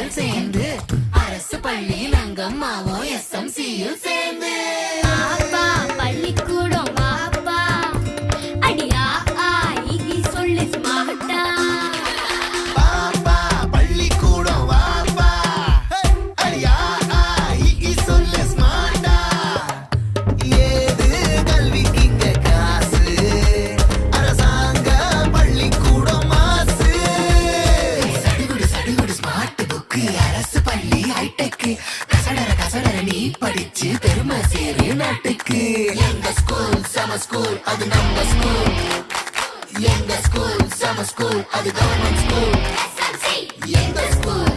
பிள்ளைகள் சேர்ந்து அரசு பள்ளி நங்கம்மாவும் SMCயில் சேர்ந்து அப்பா பள்ளிக்கூடம் வாப்பா அடியா ஆகி சொல்லு ஸ்மார்ட்டா பாப்பா பள்ளிக்கூடம் வாப்பா அடியா ஆகி சொல்லு ஸ்மார்ட்டா ஏது கல்விக்கு இங்க காசு அரசாங்க பள்ளிக்கூடம் மாசு சடுகுடு சடுகுடு ஸ்மார்ட் புக்கு அரசு பள்ளி ஹைடெக் கசடர நீ படிச்சு பெருமை சேரு நாட்டுக்கு எங்க ஸ்கூல் சம ஸ்கூல் அது நம்ம ஸ்கூல் எங்க ஸ்கூல் சம ஸ்கூல் அது கவர்மெண்ட் ஸ்கூல் எங்க ஸ்கூல்